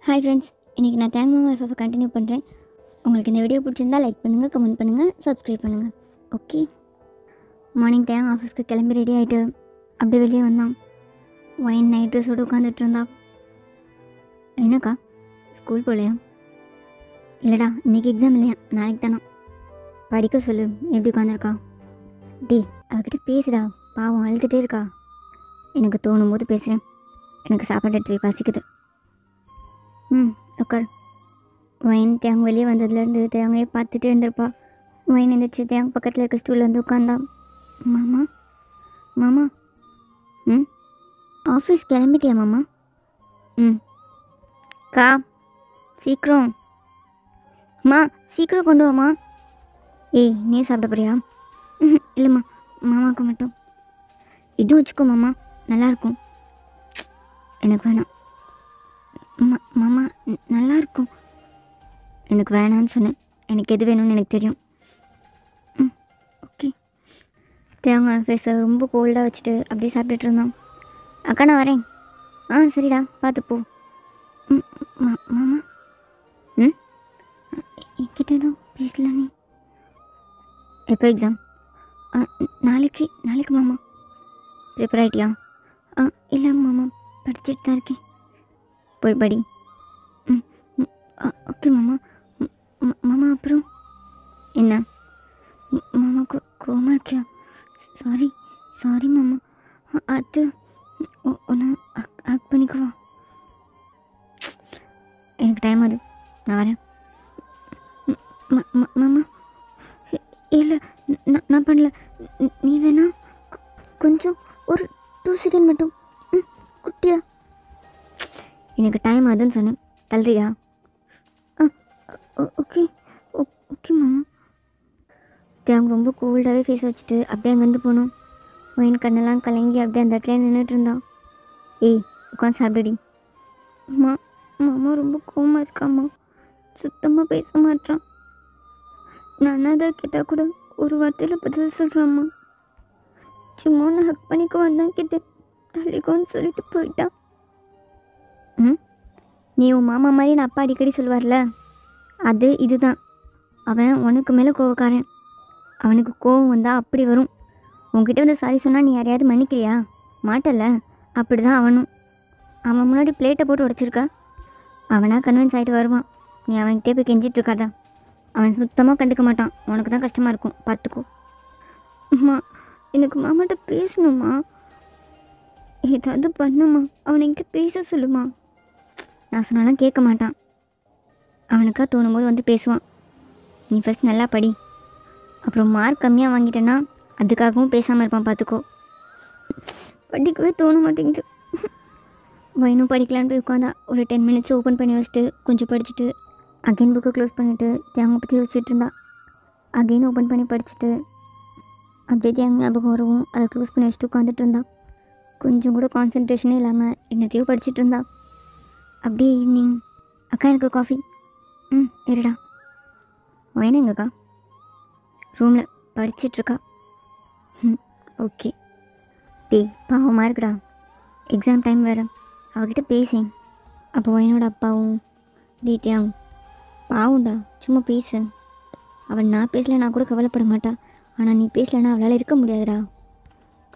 Hi friends, இன்றைக்கி நான் thank மாமா எஃப்எஃப் கண்டினியூ பண்ணுறேன். உங்களுக்கு இந்த வீடியோ பிடிச்சிருந்தால் லைக் பண்ணுங்கள், கமெண்ட் பண்ணுங்கள், சப்ஸ்கிரைப் பண்ணுங்கள். ஓகே. மார்னிங் தேங்க் ஆஃபீஸ்க்கு கிளம்பி ரெடி ஆகிட்டு அப்படியே வெளியே வந்தான். ஒயின் நைட் ட்ரெஸ்ஸோடு உட்காந்துட்டு இருந்தா. என்னக்கா ஸ்கூல் போகலையா? இல்லைடா, இன்றைக்கி எக்ஸாம் இல்லையா, நாளைக்கு தானே. படிக்க சொல்லு. எப்படி உட்காந்துருக்கா? டே, அவகிட்ட பேசுடா, பாவம் அழுதுகிட்டே இருக்கா. எனக்கு தோணும் போது பேசுகிறேன். எனக்கு சாப்பாடு எடுத்து பசிக்குது. உட்கார். ஒயின் தேங்க வெளியே வந்ததுலேருந்து தேங்கையை பார்த்துட்டே இருந்திருப்பா. ஒயின் எழுந்திரிச்சு தேங்க பக்கத்தில் இருக்க ஸ்டூலில் வந்து உட்காந்தா. மாமா மாமா ஆஃபீஸ் கிளம்பிட்டியா மாமா? கா சீக்கிரம் சீக்கிரம் கொண்டு வாமா. ஏய், நீ சாப்பிட போறியா? இல்லைம்மா, மாமாவுக்கு மட்டும். இதுவும் வச்சுக்கோ மாமா, நல்லாயிருக்கும். எனக்கு வேணாம் மாமா, நல்லாயிருக்கும். எனக்கு வேணான்னு சொன்னேன். எனக்கு எது வேணும்னு எனக்கு தெரியும். ஓகே. தேங்காய் ஃபேஸை ரொம்ப கோல்டாக வச்சுட்டு அப்படியே சாப்பிட்டுட்டு இருந்தோம். அக்கா நான் வரேன். சரிடா, பார்த்துப்போ. மாமா என்கிட்ட எதுவும் பேசல நீ? எப்போ எக்ஸாம்? நாளைக்கு மாமா. ப்ரிப்பேர் ஆகிட்டியா? இல்லை மாமா, படிச்சுட்டு தான் இருக்கேன். போய் படி. ஓகே மாமா. மாமா அப்புறம் என்ன? மாமாவுக்கு கோவமாக இருக்கியா? சாரி மாமா. அது ஒன்று ஆக்ட் பண்ணிக்குவா. எனக்கு டைம் ஆகுது, நான் வரேன். மாமா இல்லை, நான் பண்ணல. நீ வேணா கொஞ்சம் ஒரு 2 செகண்ட் மட்டும். குட்டியா, எனக்கு டைம் ஆகுதுன்னு சொன்னேன். தள்ளுறியா? ஓகே ஓகே மாமா. தேங்க ரொம்ப கோல்டாகவே ஃபேஸ் வச்சுட்டு அப்படியே அங்கேருந்து போனோம். ஒயின் கண்ணெல்லாம் கலங்கி அப்படியே அந்த இடத்துல நின்றுட்டு இருந்தான். ஏய், உட்காந்து சாப்பிடுடி. மாமா ரொம்ப கோவமாக இருக்காம்மா, சுத்தமாக பேச மாட்டான். நான் தான் கேட்டால் கூட ஒரு வார்த்தையில் பதில் சொல்கிறாம்மா. சும்மா நான் ஹக் பண்ணிக்க வந்தான் கேட்டேன், தள்ளிக்கோன்னு சொல்லிட்டு போயிட்டான். நீ உன் மாமா மாதிரி நான் அப்பா அடிக்கடி சொல்லுவார்ல, அது இதுதான். அவன் உனக்கு மேலே கோவக்காரன். அவனுக்கு கோவம் வந்தால் அப்படி வரும். உன்கிட்ட வந்து சாரி சொன்னால் நீ யாரையாவது மன்னிக்கிறியா? மாட்டல. அப்படி தான் அவனும். அவன் முன்னாடி பிளேட்டை போட்டு உடச்சிருக்கா. அவனாக கன்வின்ஸ் ஆகிட்டு வருவான். நீ அவன்கிட்டே போய் கெஞ்சிட்டு இருக்காதா. அவன் சுத்தமாக கண்டுக்க மாட்டான். உனக்கு தான் கஷ்டமாக இருக்கும், பார்த்துக்கோ. எனக்கு மாமாட்ட பேசணுமா? ஏதாவது பண்ணுமா? அவனை என்கிட்ட பேச சொல்லுமா? நான் சொன்னாலும் கேட்க மாட்டான். அவனுக்கா தோணும் போது வந்து பேசுவான். நீ ஃபஸ்ட் நல்லா படி. அப்புறம் மார்க் கம்மியாக வாங்கிட்டேன்னா அதுக்காகவும் பேசாமல் இருப்பான், பார்த்துக்கோ. படிக்கவே தோண மாட்டேங்குது. வயனும் படிக்கலான்னு போய் உட்காந்தா. ஒரு 10 மினிட்ஸ் ஓப்பன் பண்ணி வச்சுட்டு கொஞ்சம் படிச்சுட்டு அகெயின் புக்கை க்ளோஸ் பண்ணிவிட்டு தேங்க பற்றி யோசிச்சுட்டு இருந்தா. அகெயின் ஓப்பன் பண்ணி படிச்சுட்டு அப்படியே தேங்க ஞாபகம் வரவும் அதை க்ளோஸ் பண்ணி வச்சுட்டு உட்காந்துட்டு இருந்தா. கொஞ்சம் கூட கான்சன்ட்ரேஷனே இல்லாமல் என்னத்தையோ படிச்சுட்டு இருந்தா. அப்படியே ஈவினிங், அக்கா எனக்கு காஃபி. இருடா. வயனா எங்கக்கா? ரூமில் படிச்சிட்ருக்கா. ஓகே. டேய், பாவமாக இருக்குடா, எக்ஸாம் டைம் வேறு. அவகிட்ட பேசேன். அப்போ வயனோட அப்பாவும் டீத்தியாவும் பாவுண்டா, சும்மா பேசு. அவன் நான் பேசலைன்னா கூட கவலைப்பட மாட்டா. ஆனால் நீ பேசலைன்னா அவளால் இருக்க முடியாதுடா.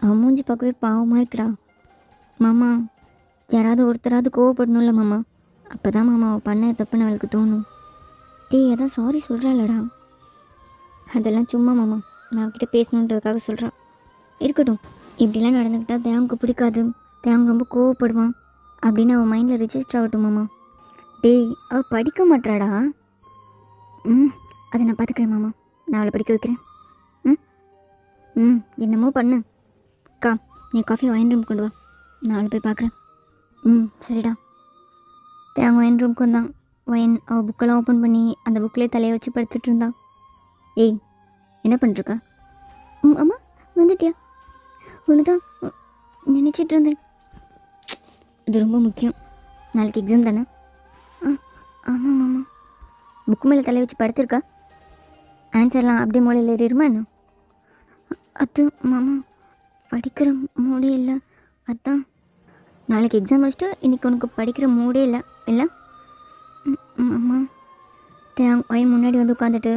அவன் மூஞ்சி பார்க்கவே பாவமாக இருக்குடா. மாமா, யாராவது ஒருத்தராவது கோவப்படணும்ல மாமா. அப்போ தான் மாமா அவள் பண்ண தப்புன்னு அவளுக்கு தோணும். டேய், அதான் சாரி சொல்கிறாளடா. அதெல்லாம் சும்மா மாமா, நான் அவகிட்ட பேசணுன்றதுக்காக சொல்கிறான். இருக்கட்டும். இப்படிலாம் நடந்துக்கிட்டால் தேங்கு பிடிக்காது, தேங்கு ரொம்ப கோவப்படுவான் அப்படின்னு அவள் மைண்டில் ரிஜிஸ்டர் ஆகட்டும் மாமா. டேய், அவள் படிக்க மாட்டாடா. அதை நான் பார்த்துக்கிறேன் மாமா. நான் அவளை படிக்க வைக்கிறேன். என்னமோ பண்ணு. அக்கா, நீ காஃபி ஒயின் ரூம் கொண்டு வா, நான் அவளை போய் பார்க்குறேன். சரிடா. தேங்க ஒயின் ரூம்க்கு வந்தான். ஒயின் அவள் புக்கெல்லாம் ஓப்பன் பண்ணி அந்த புக்கிலே தலையை வச்சு படுத்துட்டு இருந்தான். ஏய், என்ன பண்ணிருக்கா? அம்மா வந்துட்டியா? ஒன்று தான் நினச்சிட்டு இருந்தேன். இது ரொம்ப முக்கியம். நாளைக்கு எக்ஸாம் தானே? ஆமாம் மாமா. புக்கு மேலே தலையை வச்சு படுத்துருக்கா. ஆன்சர்லாம் அப்படியே மூலையில் ஏறிடுமா என்ன? அது மாமா, படிக்கிற மூடே இல்லை, அதான். நாளைக்கு எக்ஸாம் வச்சுட்டு இன்றைக்கி உனக்கு படிக்கிற மூடே இல்லை இல்லை? மாமா தேங் ஒயின் முன்னாடி வந்து உட்காந்துட்டு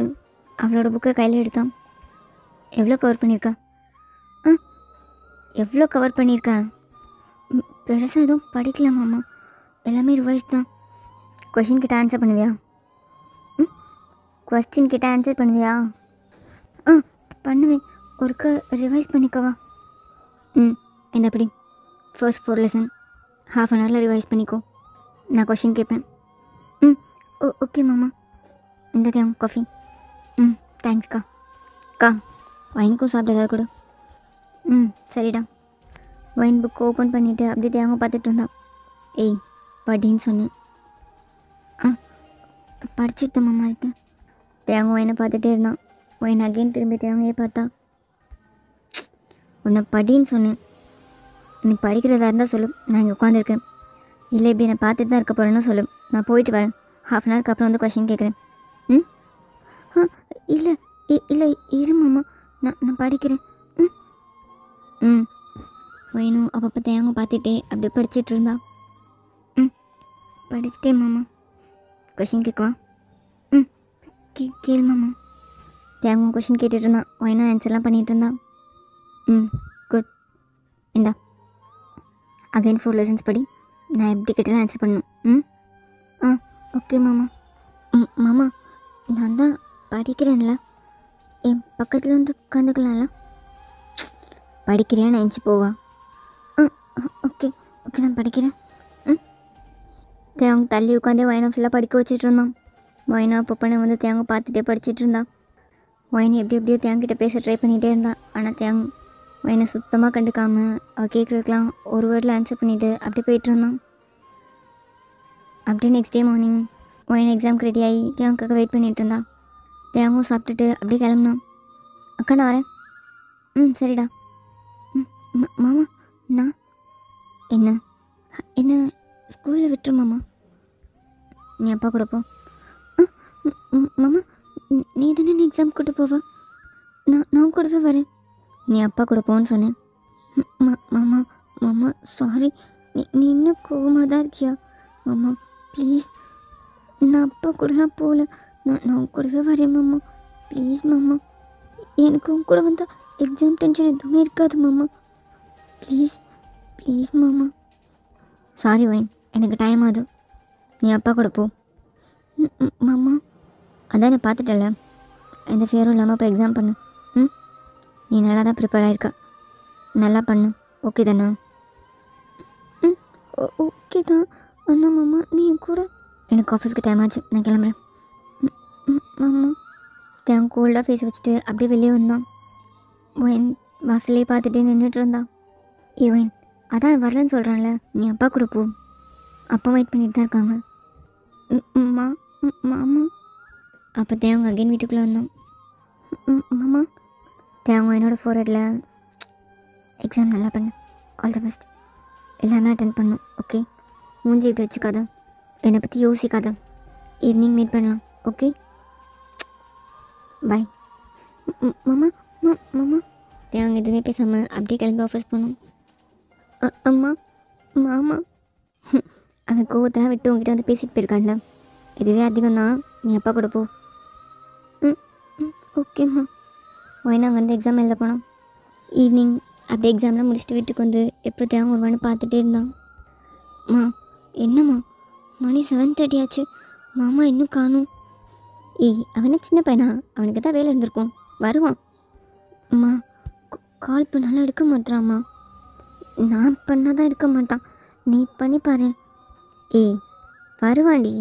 அவளோட புக்கை கையில் எடுத்தான். எவ்வளோ கவர் பண்ணியிருக்கா? எவ்வளோ கவர் பண்ணியிருக்கா? பெருசாக எதுவும் படிக்கல மாமா, எல்லாமே ரிவைஸ் தான். கொஷின் கிட்ட ஆன்சர் பண்ணுவியா? கொஸ்டின் கிட்ட ஆன்சர் பண்ணுவியா? பண்ணுவேன். ஒருக்க ரிவைஸ் பண்ணிக்கவா? என்ன அப்படி ஃபர்ஸ்ட் 4 லெசன் ½ அன் ஹவரில் ரிவைஸ் பண்ணிக்கோ. நான் கொஷின் கேட்பேன். ஓகே மாமா. இந்த தேம் காஃபி. தேங்க்ஸ்க்கா. அக்கா வைனுக்கும் சாப்பிட்டு ஏதாவது கொடு. சரிடா. வைன் புக் ஓப்பன் பண்ணிவிட்டு அப்படியே தேங்க பார்த்துட்டு இருந்தான். ஏய் படின்னு சொன்னேன். படிச்சுட்டு மாமா இருக்கேன். தேங்க வைனை பார்த்துட்டே இருந்தான். வைன் அகைன் திரும்பி தேங்கையே பார்த்தா. உன்னை படின்னு சொன்னேன். நீ படிக்கிறதா இருந்தால் சொல்லு, நான் இங்கே உட்காந்துருக்கேன். இல்லை இப்படி நான் பார்த்துட்டு தான் இருக்க போகிறேன்னா சொல்லு, நான் போயிட்டு வரேன். ½ அன் ஹவருக்கு அப்புறம் வந்து கொஷின் கேட்குறேன். இல்லை இல்லை இரு மாமா, நான் படிக்கிறேன். வேணும் அப்பப்போ தேங்க பார்த்துட்டே அப்படியே படிச்சுட்டு இருந்தா. படிச்சுட்டே மாமா. கொஷின் கேட்குவா? கேளு மாமா. தேங்க கொஷின் கேட்டுட்டு இருந்தான். ஒயினா ஆன்சர்லாம் பண்ணிகிட்டு இருந்தான். குட். இந்தா அகைன் 4 லெசன்ஸ் படி. நான் எப்படி கேட்டாலும் ஆன்சர் பண்ணணும். ஓகே மாமா. மாமா நான் தான் படிக்கிறேன்ல, என் பக்கத்தில் வந்து உட்காந்துக்கலாம்ல. படிக்கிறியான்னு நினச்சி போவா. ஓகே ஓகே நான் படிக்கிறேன். தேங்க தள்ளி உட்காந்தே ஒயினை ஃபுல்லாக படிக்க வச்சுட்டு இருந்தான். ஒயினா அப்பப்பனை வந்து தேங்க பார்த்துட்டே படிச்சுட்டு இருந்தான். ஒயினை எப்படியோ தேங்கிட்ட பேச ட்ரை பண்ணிகிட்டே இருந்தான். ஆனால் தேங்க ஒயினை சுத்தமாக கண்டுக்காமல் அவள் கேட்குறதுக்கெலாம் ஒரு வேர்டில் ஆன்சர் பண்ணிவிட்டு அப்படியே போயிட்டு இருந்தான். அப்படியே நெக்ஸ்ட் டே மார்னிங் ஒயின் எக்ஸாமுக்கு ரெடி ஆகி தேங்காக வெயிட் பண்ணிகிட்டு இருந்தா. தேங்கும் சாப்பிட்டுட்டு அப்படியே கிளம்புனான். அக்கா நான் வரேன். சரிடா. மாமா நான் என்ன ஸ்கூலில் விட்டுரு மாமா. நீ அப்பா கூட போ. மாமா நீ தானே எக்ஸாம் கூட்டு போவ? நான் கூடவே வரேன். நீ அப்பா கூட போன்னு சொன்னேன். மாமா மாமா சாரி, நீ இன்னும் கோவமாக தான் இருக்கியா? மாமா ப்ளீஸ், நான் அப்பா கூடலாம் போகல, நான் கூடவே வரேன் மாமா. ப்ளீஸ் மாமா, எனக்கு உன் கூட வந்தால் எக்ஸாம் டென்ஷன் எதுவுமே இருக்காது மாமா. ப்ளீஸ் ப்ளீஸ் மாமா. சாரி வைன், எனக்கு டைம் ஆகுது, நீ அப்பா கூட போ. மாமா அதான் நான் பார்த்துட்டல, எந்த ஃபியரும் இல்லாமல் இப்போ எக்ஸாம் பண்ணு. நீ நல்லா தான் ப்ரிப்பேர் ஆகிருக்க, நல்லா பண்ணு. ஓகே தானே? ஓகே தான் அண்ணா. மாமா நீ கூட எனக்கு ஆஃபீஸ்க்கு டைம் ஆச்சு, நான் கிளம்புறேன். மாமா தேன் கோல்டாக ஃபேஸ் வச்சுட்டு அப்படியே வெளியே வந்தான். ஒயின் வாசலே பார்த்துட்டே நின்றுட்டு இருந்தான். ஒயின் அதான் வரலன்னு சொல்கிறான்ல, நீ அப்பா கூட போ, அப்பா வெயிட் பண்ணிட்டு தான் இருக்காங்க. மாமா அப்போ தேவங்க அகைன் வீட்டுக்குள்ளே வந்தோம். மாமா தேவங்க என்னோடய ஃபோர்ஹெட்டில் எக்ஸாம் நல்லா பண்ணு, ஆல் த பெஸ்ட், எல்லாமே அட்டென்ட் பண்ணும். ஓகே, மூஞ்சி இப்படி வச்சுக்காத, என்னை பற்றி யோசிக்காத, ஈவினிங் மீட் பண்ணலாம். Okay bye. மாமா மாமா தேவங்க எதுவுமே பேசாமல் அப்படியே கிளம்பி ஆஃபீஸ் போனோம். அம்மா மாமா அவன் கோவத்தெல்லாம் விட்டு உங்ககிட்ட வந்து பேசிட்டு போயிருக்கான்ல, இதுவே அதிகம் தான், நீ அப்பா கூட போ. ஓகேம்மா. ஒயினா அங்கே வந்து எக்ஸாம் எழுத போனோம். ஈவினிங் அப்படியே எக்ஸாம்லாம் முடிச்சுட்டு வீட்டுக்கு வந்து எப்போ தேவை ஒருவான்னு பார்த்துட்டே இருந்தான். என்னம்மா மணி 7:30 ஆச்சு, மாமா இன்னும் காணும். அவனை சின்ன பையனா, அவனுக்கு தான் வேலை இருந்திருக்கும், வருவான். அம்மா கால் பண்ணாலும் எடுக்க மாட்டாம்மா. நான் பண்ணால் தான் எடுக்க மாட்டான், நீ பண்ணி பாரு. வருவாண்டி.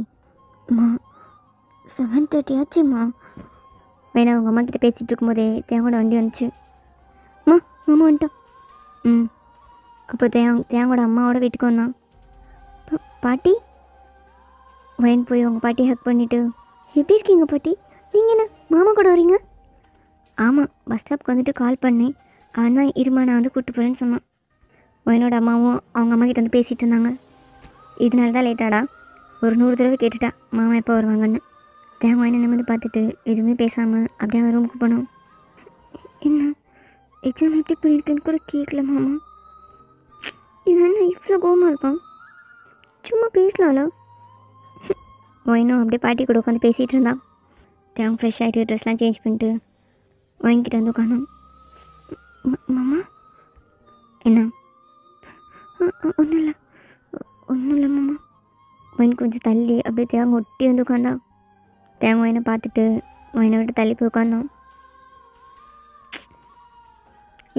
7:30 ஆச்சும்மா. வேணா அவங்க அம்மா கிட்டே பேசிகிட்டு இருக்கும்போதே தேங்கோட வண்டி வந்துச்சு. மாமா வந்துட்டான். அப்போ தேங்கோட அம்மாவோட வீட்டுக்கு வந்தான். பாட்டி வயன் போய் உங்கள் பாட்டி ஹக் பண்ணிவிட்டு, எப்படி இருக்கீங்க பாட்டி, நீங்கள் என்ன மாமா கூட வரீங்க? ஆமாம், பஸ் ஸ்டாப்க்கு வந்துட்டு கால் பண்ணேன், அவன் தான் இருமா நான் வந்து கூப்பிட்டு போகிறேன்னு சொன்னான். வயனோட அம்மாவும் அவங்க அம்மா கிட்ட வந்து பேசிகிட்டு இருந்தாங்க. இதனால தான் லேட்டாடா, ஒரு 100 தடவை கேட்டுட்டா மாமா எப்போ வருவாங்கன்னு. தேவை என்ன நிமிந்து பார்த்துட்டு எதுவுமே பேசாமல் அப்படியே அவன் ரூமுக்கு போனோம். என்ன எக்ஸாம் எப்படி பண்ணியிருக்கேன்னு கூட கேட்கல மாமா. இவன் என்ன இவ்வளோ கோவமாக இருக்கான், சும்மா பேசலாம்ல. ஒயினும் அப்படியே பாட்டி கூட உட்காந்து பேசிகிட்டு இருந்தான். தேவன் ஃப்ரெஷ் ஆகிட்டு ட்ரெஸ்லாம் சேஞ்ச் பண்ணிட்டு ஒயின்கிட்ட வந்து உட்காந்தோம். மாமா என்ன? ஒன்றும் இல்லை ஒன்றும் இல்லை மாமா. ஒயின் கொஞ்சம் தள்ளி அப்படியே தேவங்க ஒட்டி வந்து உட்காந்தான். தேவங்க ஒயினை பார்த்துட்டு ஒயினை விட்டு தள்ளி போய் உட்காந்தோம்.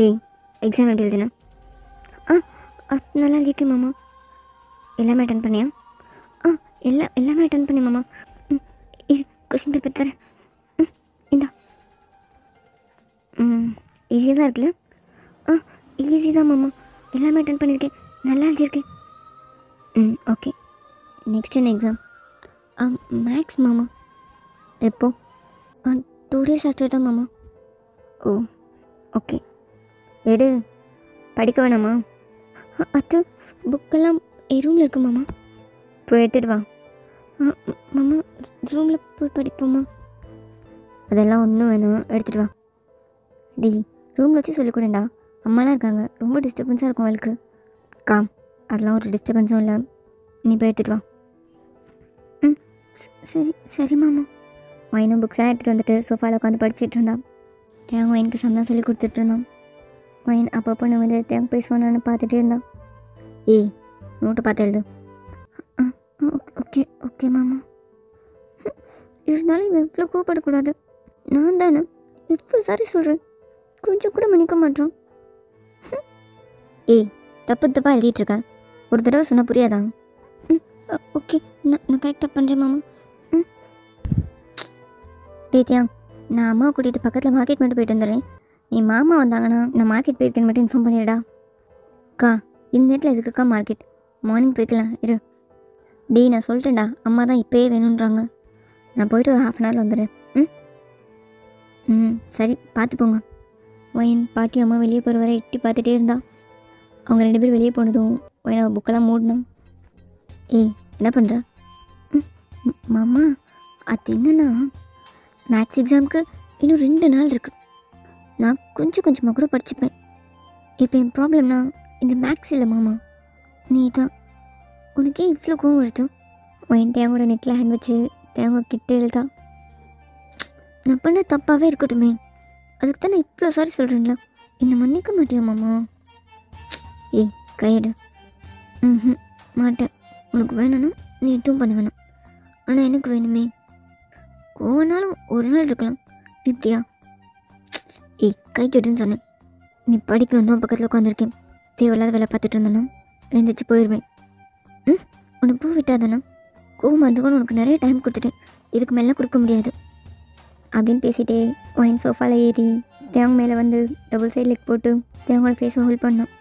ஏய், எக்ஸாம் எப்படி எழுதுனா? அது நல்லா இருக்கு மாமா. எல்லாமே அட்டன் பண்ணியா? எல்லாமே அட்டன் பண்ணி மாமா. கொஷின் பேப்பர் தரேன். இந்தா. ஈஸியாக தான் இருக்குல்ல? ஈஸி தான் மாமா. எல்லாமே அட்டன் பண்ணியிருக்கேன். நல்லா எழுதியிருக்கேன். ஓகே. நெக்ஸ்ட் என்ன எக்ஸாம்? மேக்ஸ் மாமா. எப்போ? 2 days ஆஃப்டர் தான் மாமா. ஓ ஓகே. எடு. படிக்க வேணாமா? அது புக்கெல்லாம் ரூமில் இருக்கு மாமா. போய் எடுத்துகிட்டு வா. மாமா ரூமில் போய் படிப்போம்மா. அதெல்லாம் ஒன்றும் வேணும், எடுத்துகிட்டு வா. டி, ரூமில் வச்சு சொல்லிக்கூடேண்டா. அம்மாலாம் இருக்காங்க, ரொம்ப டிஸ்டர்பன்ஸாக இருக்கும் அவளுக்கு. அதெல்லாம் ஒரு டிஸ்டர்பன்ஸும் இல்லை. நீ போய் எடுத்துகிட்டு வா. சரி சரி மாமா. ஒயினும் புக்ஸாக எடுத்துகிட்டு வந்துட்டு சோஃபாவில் உட்காந்து படிச்சுட்டு இருந்தான். தேங்க ஒயினுக்கு சம்லாம் சொல்லி கொடுத்துட்டு இருந்தான். ஒயின் அப்பப்போ நான் வந்து தேங்க பேசுவானு பார்த்துட்டே இருந்தான். ஏய், நோட்டை பார்த்து எழுது. ஓகே ஓகே மாமா. இருந்தாலும் இவன் எவ்வளோ கோவப்படக்கூடாது. நான் தானே எவ்வளோ சாரி சொல்கிறேன், கொஞ்சம் கூட மன்னிக்க மாட்டோம். ஏய், தப்பாக எழுதிட்டுருக்கேன். ஒரு தடவை சொன்னால் புரியாதா? ஓகே, நான் கரெக்டாக பண்ணுறேன் மாமா. டேத்தியா, நான் அம்மாவை கூட்டிகிட்டு பக்கத்தில் மார்க்கெட் மட்டும் போயிட்டு வந்துடுறேன். நீ மாமா வந்தாங்கன்னா நான் மார்க்கெட் போயிருக்கேன்னு மட்டும் இன்ஃபார்ம் பண்ணிடுடா. அக்கா, இந்த நேரத்தில் எதுக்குக்கா மார்க்கெட்? மார்னிங் போய்க்கலாம் இரு. நான் சொல்லிட்டேன்டா, அம்மா தான் இப்போயே வேணுன்றாங்க. நான் போயிட்டு ஒரு 1/2 hour வந்துடுறேன். சரி, பார்த்து போங்க. ஒயின் பாட்டி அம்மா வெளியே போகிற வரை எட்டி பார்த்துட்டே இருந்தா. அவங்க 2 பேரும் வெளியே போனதும் ஒயின் புக்கெல்லாம் மூடினான். ஏய், என்ன பண்ணுற? மாமா, அது என்னன்னா மேக்ஸ் எக்ஸாமுக்கு இன்னும் 2 நாள் இருக்குது. நான் கொஞ்சமாக கூட படிச்சுப்பேன். இப்போ என் ப்ராப்ளம்னா இந்த மேக்ஸ் இல்லை மாமா, நீ தான். உனக்கே இவ்வளோ கோவம் வருது? ஒயின் தேங்கோட நெட்டில் ஹேண்ட் வச்சு தேங்க கிட்ட எழுதா. நான் பண்ண தப்பாகவே இருக்கட்டுமே, அதுக்கு தான் நான் இவ்வளோ சாரி சொல்கிறேன்ல. என்னை மன்னிக்க மாட்டியா மாமா? ஏய், கையெடு. மாட்டேன். உனக்கு வேணும்னா நீ எதுவும் பண்ண வேணாம். ஆனால் எனக்கு வேணுமே. கோவனாலும் ஒரு நாள் இருக்கலாம், இப்படியா? ஏய், கை தொடுன்னு சொன்னேன். நீ படிக்கணும் தான் பக்கத்தில் உட்காந்துருக்கேன். தேவையில்லாத வேலை பார்த்துட்டு இருந்தேன்னா எழுந்திரிச்சு போயிடுவேன். உனக்கு பூ விட்டாதானா? கோவமாக இருந்துக்கணும். உனக்கு நிறைய டைம் கொடுத்துட்டேன், இதுக்கு மேலே கொடுக்க முடியாது அப்படின்னு பேசிகிட்டே ஒயின் சோஃபாவில் ஏறி தேவங்க மேலே வந்து டபுள் சைட் லெக் போட்டு தேவங்களோட ஃபேஸை ஹோல்ட் பண்ணான்.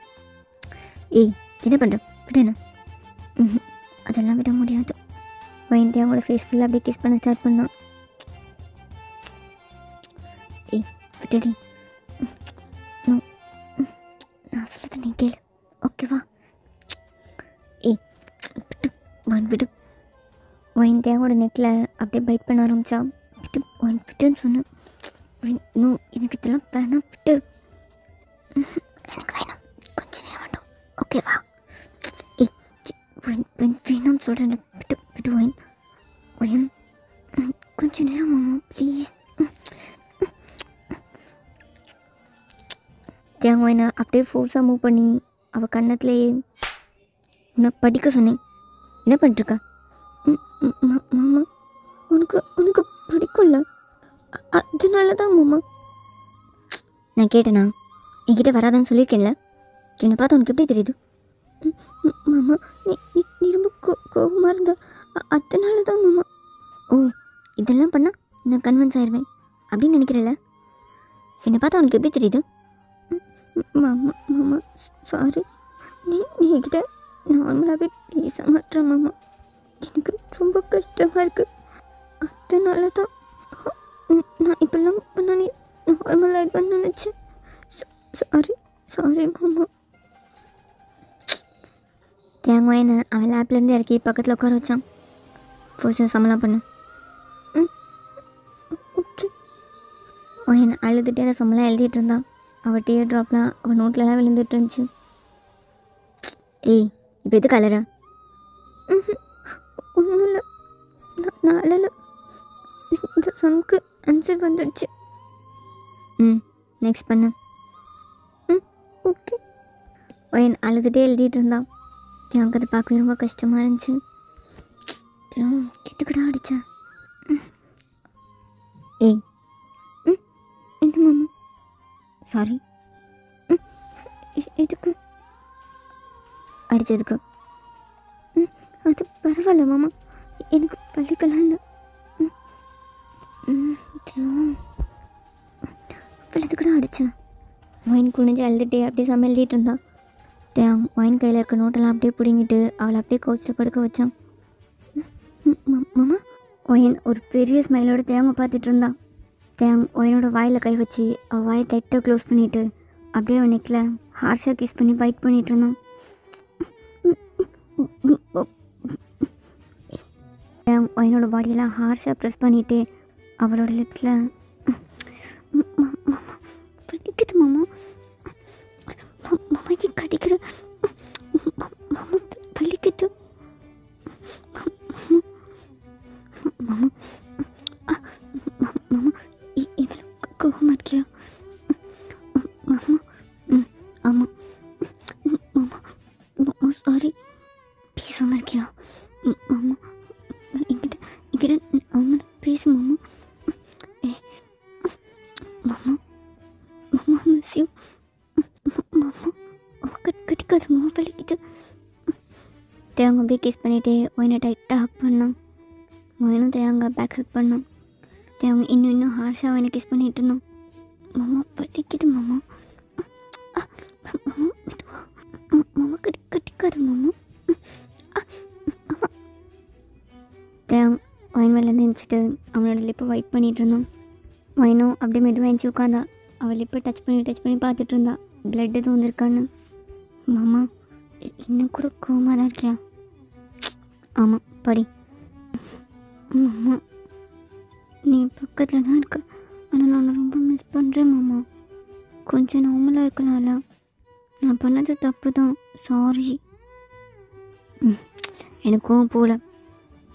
ஏய், என்ன பண்ணுறேன்? விட்டேண்ணா. அதெல்லாம் விட முடியாது. ஒயின் தேவங்களோட ஃபேஸ் ஃபுல்லாக அப்படியே கிஸ் பண்ண ஸ்டார்ட் பண்ணான். ஏய், விட்டடி. நான் சொல்கிறது நீ கேளு, ஓகேவா? ஏய், விட்டு ஒயின் விடு. ஒயின் தேவோட நெக்கில் அப்படியே பைட் பண்ண ஆரம்பிச்சா. விட்டு ஒயின் விட்டுன்னு சொன்னேன். நோ, எனக்கு இதெல்லாம் வேணாம், விட்டு. எனக்கு வேணாம், கொஞ்சம் நேரம் வேண்டாம், ஓகேவா? ஏய், வேணாம்னு சொல்கிறேன். விட்டு விட்டு ஒயின். ஒயின், கொஞ்சம் நேரம் மாமா ப்ளீஸ். தேங்க ஒயினை அப்படியே ஃபோர்ஸாக மூவ் பண்ணி அவள் கன்னத்துலேயே உன்னை படிக்க சொன்னேன். என்ன பண்ணிட்டுருக்கா? மாமா, உனக்கு பிடிக்கும்ல, அதனால தான் மாமா. நான் கேட்டேனா? என்கிட்ட வராதான்னு சொல்லியிருக்கேன்ல. என்னை பார்த்தா உனக்கு எப்படி தெரியுது? மாமா, நீ ரொம்ப கோபமாக இருந்தா, அதனால தான் மாமா. ஓ, இதெல்லாம் பண்ணால் நான் கன்வின்ஸ் ஆயிடுவேன் அப்படின்னு நினைக்கிறேன்ல. என்னை பார்த்தா உனக்கு எப்படி தெரியுது? மாமா சாரி. நீ என்கிட்ட நார்மலாகவே பேச மாட்டேன் மாமா. எனக்கு ரொம்ப கஷ்டமாக இருக்குது, அதனால தான் நான் இப்பெல்லாம் பண்ண நீ நார்மல் ஆகிடுவேன்னு நினச்சேன். சாரி மாமா. தேங்காயின்னு அவன் லேப்லேருந்து இறக்கி பக்கத்தில் உட்கார வச்சான். ஃபர்ஸ்ட் சம்பளம் பண்ணு. ஓகே. அவன் அழுதுகிட்டே அந்த சம்பளம் எழுதிட்டு இருந்தான். அவள் டியர் ட்ராப்லாம் அவள் நோட்லலாம் விழுந்துட்டு இருந்துச்சு. ஏய், இப்போ எது கலரா? ஒன்றும் இல்லை, நான் அழல. இந்த சம்க்கு ஆன்சர் வந்துடுச்சு. நெக்ஸ்ட் பண்ணு. ஓகே. ஒயன் அழுதுகிட்டே எழுதிட்டு இருந்தான். எனக்கு அதை பார்க்கவே ரொம்ப கஷ்டமாக இருந்துச்சு. எதுக்குடா அடித்தேன்? ஏய் என்ன மாமா? சாரி. எதுக்கு அடித்ததுக்கு? அது பரவாயில்ல மாமா, எனக்கு பள்ளிக்கெல்லாம் இல்லை. எதுக்குடா அடித்தேன்? ஒயின் குனிஞ்சு அழுதுகிட்டே அப்படியே செம்ம எழுதிட்டு இருந்தான். ஒயின் கையில் இருக்க நோட்டெல்லாம் அப்படியே பிடிங்கிட்டு அவளை அப்படியே கவுச்சில் படுக்க வச்சான். மாமா. ஒயின் ஒரு பெரிய ஸ்மைலோட தேங்க பார்த்துட்டு இருந்தான். ஒயனோட வாயில் கை வச்சு அவள் வாயை டைட்டாக க்ளோஸ் பண்ணிவிட்டு அப்படியே அவன் நெக்கில் ஹார்ஷாக கிஸ் பண்ணி பைட் பண்ணிகிட்டு இருந்தான். ஒயனோட பாடியெல்லாம் ஹார்ஷாக ப்ரெஸ் பண்ணிவிட்டு அவளோட லிப்ஸில் படிக்குது மாமா, மாமாஜி கடிக்கிற மாமா, பள்ளிக்குது மாமா. மாமா இவ்வளோ கோவமாக இருக்கியா மாமா? ஆமாம் மாமா. மாமா சாரி. பேசாமல் இருக்கியா மாமா? என்கிட்ட அவங்க பேசு மாமா. மாமா மாமா மிஸ் யூ மாமா. கட்டிக்காது மாமா, பழிக்குது. தேவங்க அப்படியே கிஸ் பண்ணிவிட்டு ஒயினை டைட்டாக ஹக் பண்ணான். ஒயினும் தேவங்க பேக் ஹக் பண்ணான். தேவங்க இன்னும் ஹார்ஷாக ஒயினை கிஸ் பண்ணிகிட்டு இருந்தான். மாமா பழிக்குது மாமா. மாமா மாமா கட்டிக்காது மாமா. தேவங் ஒயின் மேலேருந்து எழுந்திரிச்சிட்டு அவனோட லிப்பை வைட் பண்ணிகிட்டு இருந்தான். ஒயினும் அப்படியே மெதுவாக எழுந்துச்சி உட்காந்தா. அவள் லிப்பை டச் பண்ணி பார்த்துட்டு இருந்தா பிளட் எதுவும் வந்திருக்கான்னு. மாமா இன்னும் கூட கோவமாக தான் இருக்கியா? ஆமாம் படி. மாமா நீ பக்கத்தில் தான் இருக்க, ஆனால் நான் ரொம்ப மிஸ் பண்ணுறேன் மாமா. கொஞ்சம் நார்மலாக இருக்கலாம்ல. நான் பண்ணது தப்பு தான், சாரி. எனக்கு கோவம் போகல,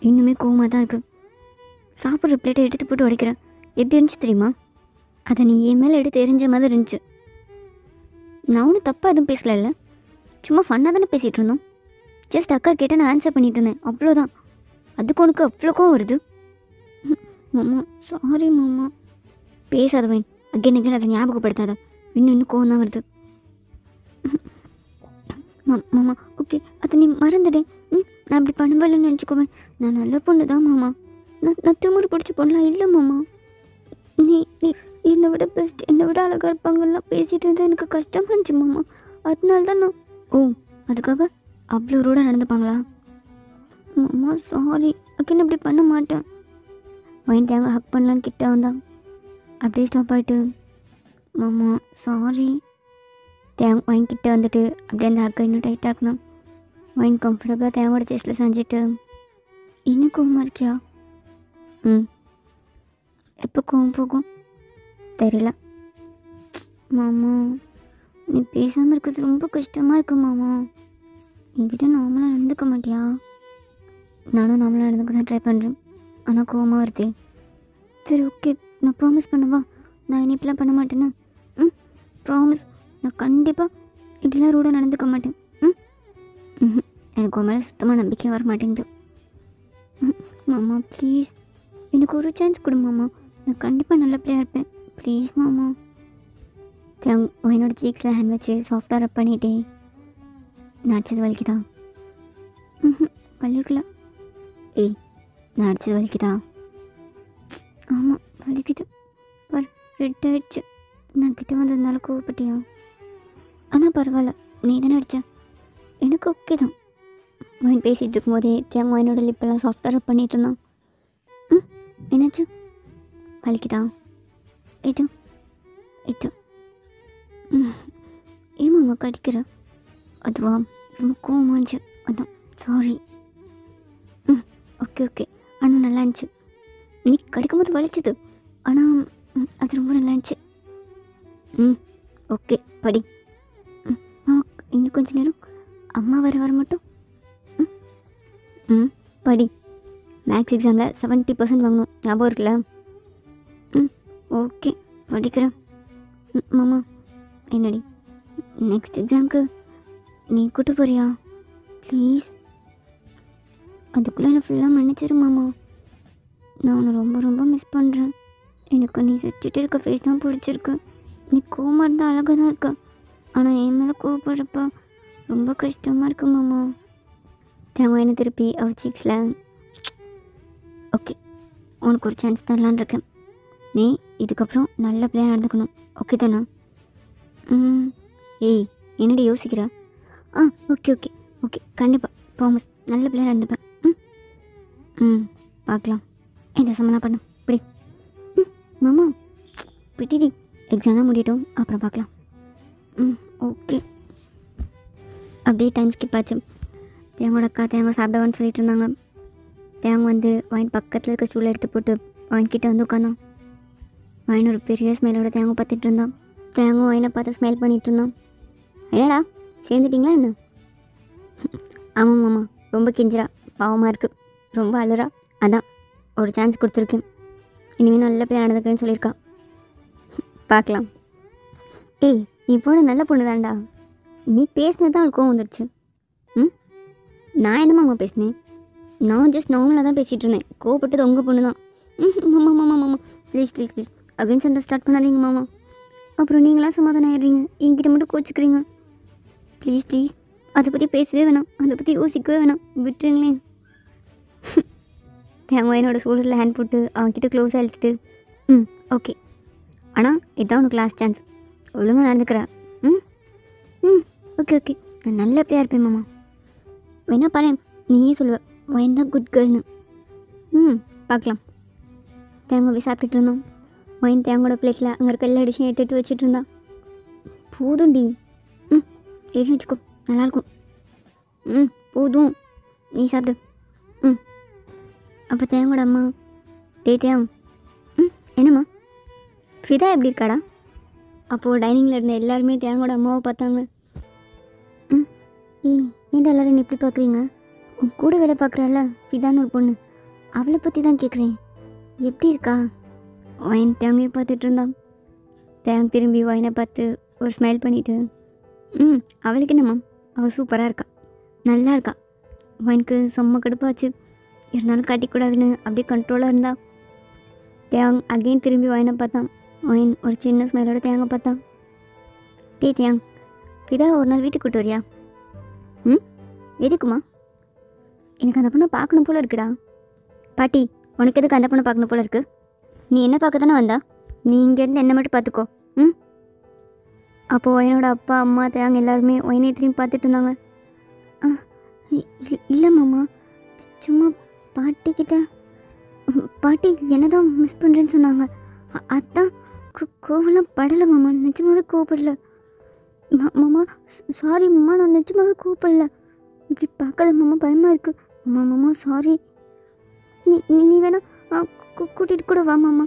இன்னுமே கோவமாக தான் இருக்குது. சாப்பிட்ற பிளேட்டை எடுத்து போட்டு உடைக்கிறேன். எப்படி இருந்துச்சு தெரியுமா? அதை நீ என் மேலே எடுத்து எரிஞ்ச மாதிரி இருந்துச்சு. நான் ஒன்றும் தப்பாக எதுவும் பேசல, சும்மா ஃபன்னாக தானே பேசிகிட்டு இருந்தோம். ஜஸ்ட் அக்கா கேட்டால் நான் ஆன்சர் பண்ணிட்டு இருந்தேன், அவ்வளோதான். அதுக்கு உனக்கு அவ்வளோக்கும் வருது. மாமா சாரி மாமா. பேசாத வைன், அகைன் அதை ஞாபகப்படுத்தாத. இன்னும் கோவம் தான் வருது. மாமா ஓகே, அதை நீ மறந்துடேன். நான் அப்படி பண்ணவில்லைன்னு நினச்சிக்கோவேன். நான் நல்ல பொண்ணு தான் மாமா. நான் திமுரு பிடிச்ச பொண்ணலாம் இல்லை மாமா. நீ நீ என்னை விட பெஸ்ட், என்னை விட அழகாக இருப்பாங்கலாம் பேசிகிட்டு இருந்தால் எனக்கு கஷ்டமாக இருந்துச்சு மாமா. அதனால தான் நான் அதுக்காக அவ்வளோ ரூடாக நடந்துப்பாங்களா? மாமா சாரி, அக்கேன்னு அப்படி பண்ண மாட்டேன். ஒயின் தேங்க ஹக் பண்ணலான்னு கிட்ட வந்தான். அப்படியே ஸ்டாப் ஆகிட்டு மாமா சாரி. ஒயின் கிட்ட வந்துட்டு அப்படியே அந்த ஹக்கை இன்னும் டைட்டாக்குனான். ஒயின் கம்ஃபர்டபுளாக தேவோட சேஸில் செஞ்சுட்டு இன்னும் கோவமாக இருக்கியா? எப்போ கோவம் போகும் தெரியல மாமா. நீ பேசாமல் இருக்கிறது ரொம்ப கஷ்டமாக இருக்கு மாமா. என்கிட்ட நார்மலாக நடந்துக்க மாட்டியா? நானும் நார்மலாக நடந்துக்க தான் ட்ரை பண்ணுறேன், ஆனால் கோவமாக வருது. சரி ஓகே, நான் ப்ராமிஸ் பண்ணவா, நான் இனி இப்படிலாம் பண்ண மாட்டேன்னு. ப்ராமிஸ், நான் கண்டிப்பாக இப்படிலாம் ரூடாக நடந்துக்க மாட்டேன். எனக்கு உன் மேலே சுத்தமாக நம்பிக்கை வர மாட்டேங்குது. மாமா ப்ளீஸ் எனக்கு ஒரு சான்ஸ் கொடு மாமா. நான் கண்டிப்பாக நல்ல பிள்ளையாக இருப்பேன், ப்ளீஸ் மாமா. என்னோட சீக்ஸில் ஹேண்ட் வச்சு சாஃப்டாக ரப் பண்ணிட்டே. நான் அடிச்சது வலிக்குதா? வலிக்கல. ஏய் நான் அடிச்சது வலிக்குதா? ஆமாம் வலிக்குது. பர் ரெட் ஆயிடுச்சு. நான் கிட்ட வந்ததுனால கோவப்பட்டியா? ஆனால் பரவாயில்ல, நீ தானே அடித்த, எனக்கு ஓகே தான். ஒயின் பேசிகிட்டு இருக்கும்போதே ஒயினோட லிப்பெல்லாம் சாஃப்டாக ரப் பண்ணிட்டு இருந்தான். என்னாச்சு? வலிக்குதா? இது இது ஏமாம்மா கடிக்கிற? அதுவா, ரொம்ப கோவமாச்சு, அதான் சாரி. ஓகே ஓகே, ஆனால் நல்லா இருந்துச்சு. நீ கடிக்கும்போது வலிச்சது, ஆனால் அது ரொம்ப நல்லா இருந்துச்சு. ஓகே படி. இன்னும் கொஞ்சம் நேரம், அம்மா வர மட்டும் படி. மேக்ஸ் எக்ஸாமில் 70% வாங்கணும், ஞாபகம் இருக்குல்ல? ம், ஓகே, படிக்கிறேன். மாமா, என்னடி நெக்ஸ்ட் எக்ஸாமுக்கு நீ கூட்டு போறியா? ப்ளீஸ், அதுக்குள்ளே என்னை ஃபுல்லாக மன்னிச்சிரு மாமா. நான் உன்னை ரொம்ப ரொம்ப மிஸ் பண்ணுறேன். எனக்கு நீ சிரிச்சிட்டு இருக்க ஃபேஸ் தான் பிடிச்சிருக்கு. நீ கோவமாக இருந்தால் அழகாக தான் இருக்க, ஆனால் என் மேலே கோவப்படுறப்ப ரொம்ப கஷ்டமாக இருக்கு மாமா. தேங்காய் என்ன திருப்பி அவ சீக்ஸில். ஓகே, உனக்கு ஒரு சான்ஸ் தரலான் இருக்கேன். நீ இதுக்கப்புறம் நல்ல பிள்ளையாக நடந்துக்கணும், ஓகே தானே? ஏய், என்னடி யோசிக்கிற? ஓகே ஓகே ஓகே, கண்டிப்பாக ப்ராமிஸ், நல்ல பிள்ளையாக நடந்துப்பேன். பார்க்கலாம். இந்த சம்மனா பண்ணு இப்படி. மாமா பிடிடி, எக்ஸாம்லாம் முடியட்டும், அப்புறம் பார்க்கலாம். ஓகே. அப்படியே டைம் ஸ்கிப் ஆச்சு. தேங்கோட அக்கா தேங்காய் சாப்பிடவான்னு சொல்லிட்டு இருந்தாங்க. தேங்காய் வந்து வாயின் பக்கத்தில் இருக்க ஸ்டூலை எடுத்து போட்டு வாங்கிக்கிட்ட வந்து உட்காந்தான். வாயின் ஒரு பெரிய ஸ்மெல்லோட தேங்காய் பார்த்துட்டு இருந்தான். தேங்காய் வாயினை பார்த்து ஸ்மெல் பண்ணிகிட்டு இருந்தான். என்னடா சேர்ந்துட்டிங்களா என்ன? ஆமாம் மாமா, ரொம்ப கெஞ்சிரா, பாவமாக இருக்குது, ரொம்ப அழுறா. அதான் ஒரு சான்ஸ் கொடுத்துருக்கேன், இனிமேல் நல்ல பிள்ளை நடந்துக்கிறேன்னு சொல்லியிருக்கா. பார்க்கலாம். ஏய், நீ போன நல்ல பொண்ணு தான்டா. நீ பேசினது தான் அவளுக்கு கோவம் வந்துடுச்சு. நான் என்னம்மா பேசினேன்? நான் ஜஸ்ட் நார்மலாக தான் பேசிகிட்டு இருந்தேன். கோவப்பட்டது உங்கள் பொண்ணு தான். மாமா மாமா மாமா, ப்ளீஸ் ப்ளீஸ் ப்ளீஸ், அகைன் சண்டை ஸ்டார்ட் பண்ணாதீங்க மாமா. அப்புறம் நீங்களாம் சமாதானம் ஆயிடுறீங்க, என்கிட்ட மட்டும் கோச்சிக்கிறீங்க. ப்ளீஸ் ப்ளீஸ், அதை பற்றி பேசவே வேணாம், அதை பற்றி யோசிக்கவே வேணாம், விட்டுருங்களேன். தேங்காய் என்னோட ஷோல்டரில் ஹேண்ட் போட்டு அவன்கிட்ட க்ளோஸாக இழுத்துட்டு, ஓகே, ஆனால் இதுதான் உனக்கு லாஸ்ட் சான்ஸ், ஒழுங்காக நடந்துக்கிறேன். ஓகே ஓகே, நான் நல்ல பிள்ளையாக இருப்பேன் மாமா. வேணா பாரு, நீயே சொல்லுவேன் வைன் தான் குட் கேர்ள்னு. பார்க்கலாம். தேங்காய் போய் சாப்பிட்டுட்டு இருந்தோம். வைன் தேங்கோட பிளேட்டில் அங்கே இருக்க எல்லா டிஷ்ஷையும் எடுத்துகிட்டு வச்சுட்டு இருந்தான். போதும்டி, எழுதி வச்சுக்கோ, நல்லாயிருக்கும். போதும், நீ சாப்பிடு. அப்போ தேங்கோட அம்மா, தேங், என்னம்மா ஃபிதா எப்படி இருக்காடா? அப்போது டைனிங்கில் இருந்த எல்லாருமே தேங்கோட அம்மாவை பார்த்தாங்க. ஏன்டா எல்லோரும் என்ன எப்படி பார்க்குறீங்க? உன் கூட வேலை பார்க்குறாள் ஃபிதான்னு ஒரு பொண்ணு, அவளை பற்றி தான் கேட்குறேன், எப்படி இருக்கா? வைன் தேங்கையை பார்த்துட்டு இருந்தான். தேங் திரும்பி வைனை பார்த்து ஒரு ஸ்மைல் பண்ணிவிட்டு, அவளுக்கு என்னம்மா, அவள் சூப்பராக இருக்கா, நல்லா இருக்கா. வைனுக்கு செம்ம கடுப்பாச்சு, இருந்தாலும் காட்டிக்கூடாதுன்னு அப்படியே கண்ட்ரோலாக இருந்தா. தேங் அகெயின் திரும்பி வைனை பார்த்தான். வைன் ஒரு சின்ன ஸ்மைலோட தேங்காய் பார்த்தான். தேங், ஃபிதா ஒரு நாள் வீட்டுக்கு கூட்டு வரியா? எதுக்குமா? எனக்கு அந்த பொண்ணை பார்க்கணும் போல இருக்குடா. பாட்டி, உனக்கு எதுக்கு அந்த பொண்ணை பார்க்கணும் போல இருக்கு? நீ என்ன பார்க்க தானே வந்தா? நீ இங்கேருந்து என்ன மட்டும் பார்த்துக்கோ. அப்போது என்னோட அப்பா அம்மா தேங்க எல்லாருமே ஒயினை திரும்பி பார்த்துட்டு இருந்தாங்க. இல்லை மாமா, சும்மா பாட்டிக்கிட்ட, பாட்டி என்ன தான் மிஸ் பண்ணுறேன்னு சொன்னாங்க, அதான் கோவலாம் படலை மாமா, நிஜமாவே கோவப்படல மாமா. சாரி மாமா, நான் நிஜமாவே கோவப்படல, இப்படி பார்க்கல மாமா, பயமாக இருக்குது மாமா. சாரி, நீ வேணா கூட்டிகிட்டு கூட வா மாமா,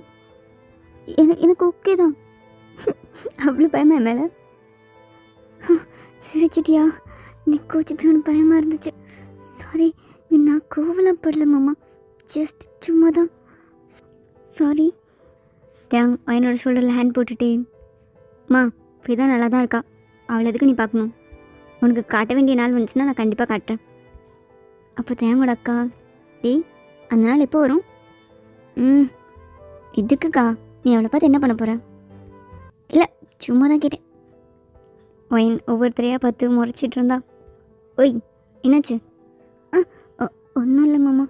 எனக்கு ஓகே தான். அவ்வளோ பயமா என் மேலே? சிரிச்சிட்டியா? நீ கோச்சிப்பியோன்னு பயமாக இருந்துச்சு. சாரி, நான் கோவலாம் படல மாமா, ஜஸ்ட் சும்மா தான். சாரி. தேங் என்னோட ஷோல்டரில் ஹேண்ட் போட்டுட்டேன். ஃபிதா நல்லா தான் இருக்கா, அவளை எதுக்கு நீ பார்க்கணும்? உனக்கு காட்ட வேண்டிய நாள் வந்துச்சுன்னா நான் கண்டிப்பாக காட்டுறேன். அப்போ தேங்கோட அக்கா, டேய் அந்த நாள் எப்போ வரும்? இதுக்குக்கா நீ அவளை பார்த்து என்ன பண்ண போகிற? இல்லை, சும்மா தான் கேட்டேன். ஒயின் ஒவ்வொருத்தரையாக பார்த்து முறைச்சிட்டு இருந்தா. ஓய், என்னாச்சு? ஒன்றும் இல்லை மாமா,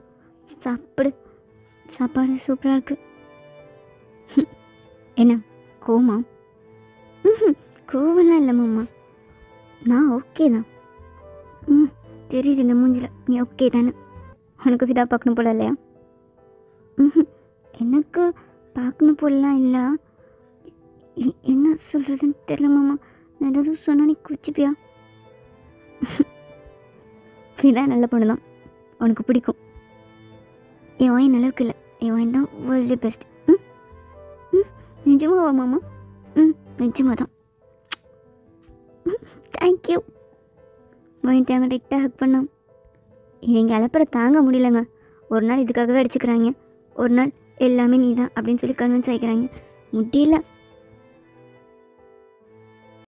சாப்பாடு சூப்பராக இருக்கு. என்ன கோவமா? கோவம்லாம் இல்லை மாமா, நான் ஓகே தான். தெரியுது இந்த மூஞ்சில் நீ ஓகே தானே. உனக்கு ஃபிதா பார்க்கணும் போல இல்லையா? எனக்கு பார்க்கணும் போலலாம் இல்லை. என்ன சொல்கிறதுன்னு தெரியல மாமா, நான் ஏதாவது சொன்னால் நீ குச்சிப்பியா? ஃபிதா நல்ல பொண்ணு தான், உனக்கு பிடிக்கும். என் வாயின் அளவுக்கு இல்லை, என் வாயின் தான் வேர்ல்டு பெஸ்ட். நிஜமாவா மாமா? நிஜமாக தான். தேங்க்யூ. வாயின் தேங்க டைட்டாக ஹக் பண்ணான். இவங்க அலப்பற தாங்க முடியலங்க. ஒரு நாள் இதுக்காகவே அடிச்சுக்கிறாங்க, ஒரு நாள் எல்லாமே நீ தான் அப்படின்னு சொல்லி கன்வின்ஸ் ஆகிக்கிறாங்க. முடியல